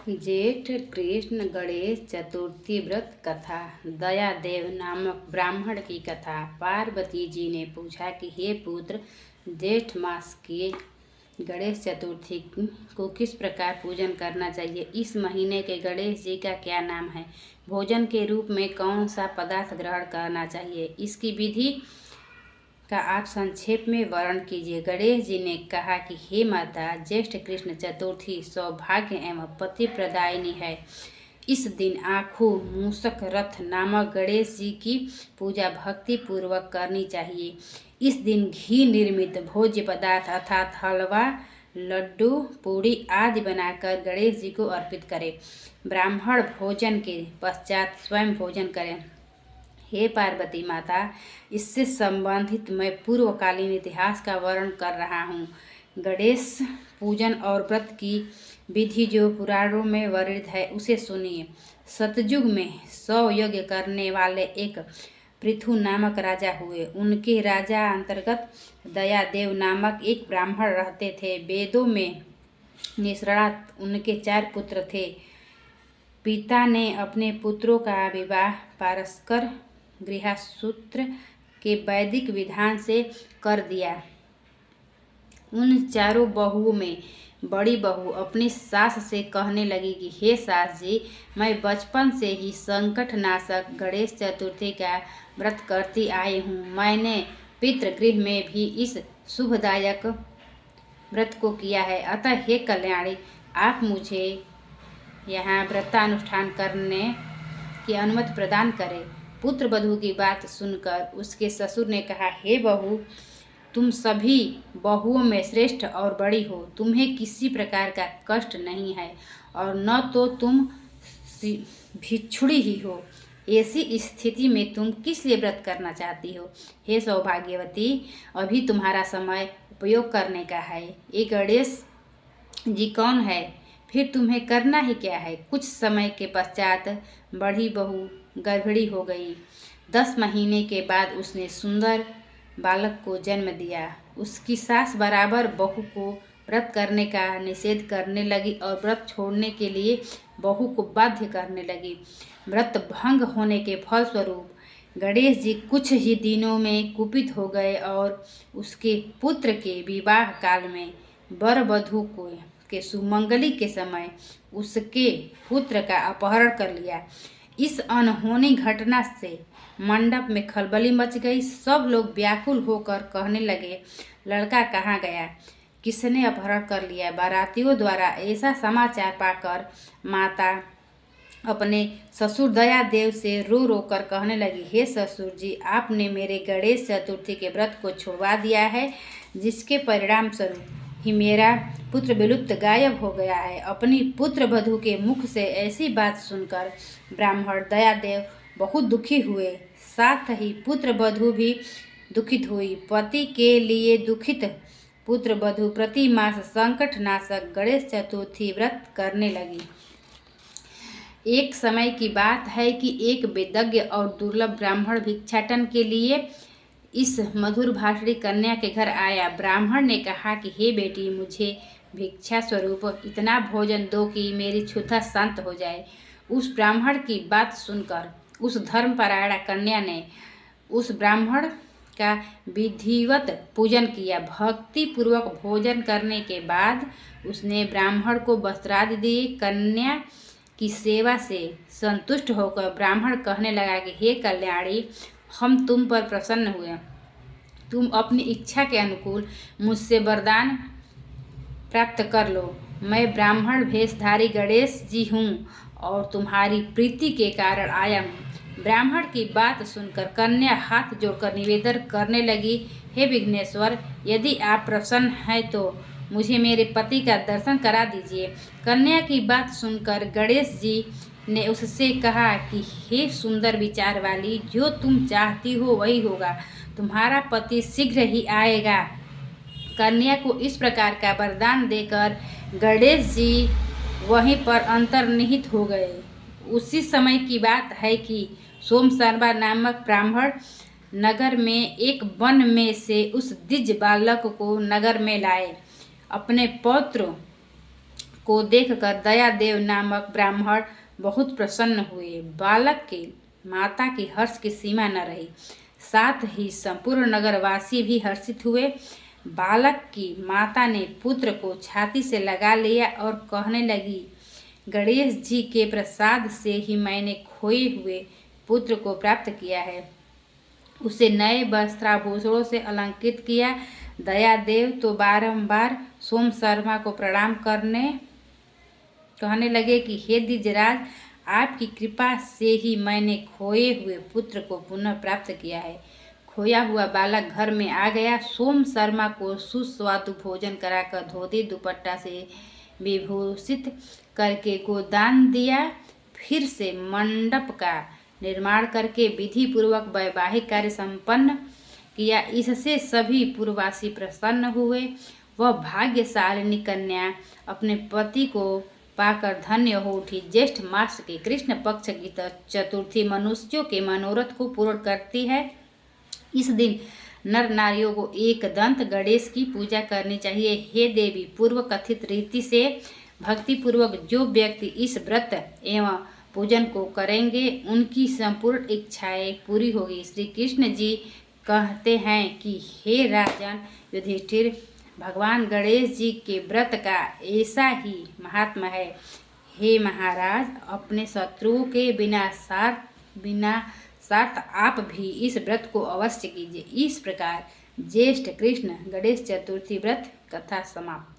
जेठ कृष्ण गणेश चतुर्थी व्रत कथा। दयादेव नामक ब्राह्मण की कथा। पार्वती जी ने पूछा कि हे पुत्र, जेठ मास के गणेश चतुर्थी को किस प्रकार पूजन करना चाहिए। इस महीने के गणेश जी का क्या नाम है। भोजन के रूप में कौन सा पदार्थ ग्रहण करना चाहिए, इसकी विधि का आप संक्षेप में वर्णन कीजिए। गणेश जी ने कहा कि हे माता, ज्येष्ठ कृष्ण चतुर्थी सौभाग्य एवं पति प्रदायिनी है। इस दिन आँखों मूषक रथ नामक गणेश जी की पूजा भक्ति पूर्वक करनी चाहिए। इस दिन घी निर्मित भोज्य पदार्थ अर्थात हलवा, लड्डू, पूड़ी आदि बनाकर गणेश जी को अर्पित करें। ब्राह्मण भोजन के पश्चात स्वयं भोजन करें। हे पार्वती माता, इससे संबंधित मैं पूर्वकालीन इतिहास का वर्णन कर रहा हूँ। गणेश पूजन और व्रत की विधि जो पुराणों में वर्णित है उसे सुनिए। सतयुग में 100 यज्ञ करने वाले एक पृथु नामक राजा हुए। उनके राजा अंतर्गत दयादेव नामक एक ब्राह्मण रहते थे। वेदों में निष्णात उनके 4 पुत्र थे। पिता ने अपने पुत्रों का विवाह पारस्कर गृहसूत्र के वैदिक विधान से कर दिया। उन 4 बहुओं में बड़ी बहू अपनी सास से कहने लगी कि हे सास जी, मैं बचपन से ही संकटनाशक गणेश चतुर्थी का व्रत करती आई हूँ। मैंने पितृगृह में भी इस शुभदायक व्रत को किया है। अतः हे कल्याणी, आप मुझे यहाँ व्रतानुष्ठान करने की अनुमति प्रदान करें। पुत्र वधू की बात सुनकर उसके ससुर ने कहा, हे बहू, तुम सभी बहुओं में श्रेष्ठ और बड़ी हो। तुम्हें किसी प्रकार का कष्ट नहीं है और न तो तुम भिक्षुड़ी ही हो। ऐसी स्थिति में तुम किस लिए व्रत करना चाहती हो। हे सौभाग्यवती, अभी तुम्हारा समय उपयोग करने का है। ये गणेश जी कौन है, फिर तुम्हें करना ही क्या है। कुछ समय के पश्चात बड़ी बहू गर्भिणी हो गई। 10 महीने के बाद उसने सुंदर बालक को जन्म दिया। उसकी सास बराबर बहू को व्रत करने का निषेध करने लगी और व्रत छोड़ने के लिए बहू को बाध्य करने लगी। व्रत भंग होने के फलस्वरूप गणेश जी कुछ ही दिनों में कुपित हो गए और उसके पुत्र के विवाह काल में वर वधू के सुमंगली के समय उसके पुत्र का अपहरण कर लिया। इस अनहोनी घटना से मंडप में खलबली मच गई। सब लोग व्याकुल होकर कहने लगे, लड़का कहाँ गया, किसने अपहरण कर लिया। बारातियों द्वारा ऐसा समाचार पाकर माता अपने ससुर दयादेव से रो रो कर कहने लगी, हे ससुर जी, आपने मेरे गणेश चतुर्थी के व्रत को छुड़वा दिया है, जिसके परिणाम स्वरूप ही मेरा पुत्र विलुप्त गायब हो गया है। अपनी पुत्र वधू के मुख से ऐसी बात सुनकर ब्राह्मण दयादेव बहुत दुखी हुए। साथ ही पुत्र वधू भी दुखित हुई। पति के लिए दुखित पुत्र वधू प्रति मास संकटनाशक गणेश चतुर्थी व्रत करने लगी। एक समय की बात है कि एक वेदज्ञ और दुर्लभ ब्राह्मण भिक्षाटन के लिए इस मधुर भाषणी कन्या के घर आया। ब्राह्मण ने कहा कि हे बेटी, मुझे भिक्षा स्वरूप इतना भोजन दो कि मेरी क्षुधा शांत हो जाए। उस ब्राह्मण की बात सुनकर उस धर्मपरायणा कन्या ने उस ब्राह्मण का विधिवत पूजन किया। भक्ति पूर्वक भोजन करने के बाद उसने ब्राह्मण को वस्त्रादि दिए। कन्या की सेवा से संतुष्ट होकर ब्राह्मण कहने लगा कि हे कल्याणी, हम तुम पर प्रसन्न हुए। तुम अपनी इच्छा के अनुकूल मुझसे वरदान प्राप्त कर लो। मैं ब्राह्मण वेशधारी गणेश जी हूँ और तुम्हारी प्रीति के कारण आया हूँ। ब्राह्मण की बात सुनकर कन्या हाथ जोड़कर निवेदन करने लगी, हे विघ्नेश्वर, यदि आप प्रसन्न हैं तो मुझे मेरे पति का दर्शन करा दीजिए। कन्या की बात सुनकर गणेश जी ने उससे कहा कि हे सुंदर विचार वाली, जो तुम चाहती हो वही होगा। तुम्हारा पति शीघ्र ही आएगा। कन्या को इस प्रकार का वरदान देकर गणेश जी वहीं पर अंतर्निहित हो गए। उसी समय की बात है कि सोमशर्मा नामक ब्राह्मण नगर में एक वन में से उस द्विज बालक को नगर में लाए। अपने पौत्र को देखकर दयादेव नामक ब्राह्मण बहुत प्रसन्न हुए। बालक के माता की हर्ष की सीमा न रही। साथ ही संपूर्ण नगरवासी भी हर्षित हुए। बालक की माता ने पुत्र को छाती से लगा लिया और कहने लगी, गणेश जी के प्रसाद से ही मैंने खोए हुए पुत्र को प्राप्त किया है। उसे नए वस्त्राभूषणों से अलंकृत किया। दयादेव तो बारंबार सोम शर्मा को प्रणाम कहने लगे कि हे द्विजराज, आपकी कृपा से ही मैंने खोए हुए पुत्र को पुनः प्राप्त किया है। खोया हुआ बालक घर में आ गया। सोम शर्मा को सुस्वादु भोजन कराकर धोती दुपट्टा से विभूषित करके गोदान दिया। फिर से मंडप का निर्माण करके विधि पूर्वक वैवाहिक कार्य संपन्न किया। इससे सभी पुरवासी प्रसन्न हुए। वह भाग्यशालिनी कन्या अपने पति को पाकर धन्य हो उठी। ज्येष्ठ मास के कृष्ण पक्ष की चतुर्थी मनुष्यों के मनोरथ को पूर्ण करती है। इस दिन नर नारियों को एक दंत गणेश की पूजा करनी चाहिए। हे देवी, पूर्व कथित रीति से भक्ति पूर्वक जो व्यक्ति इस व्रत एवं पूजन को करेंगे उनकी संपूर्ण इच्छाएं पूरी होगी। श्री कृष्ण जी कहते हैं कि हे राजन युधिष्ठिर, भगवान गणेश जी के व्रत का ऐसा ही महात्मा है। हे महाराज, अपने शत्रुओं के बिना स्वार्थ आप भी इस व्रत को अवश्य कीजिए। इस प्रकार ज्येष्ठ कृष्ण गणेश चतुर्थी व्रत कथा समाप्त।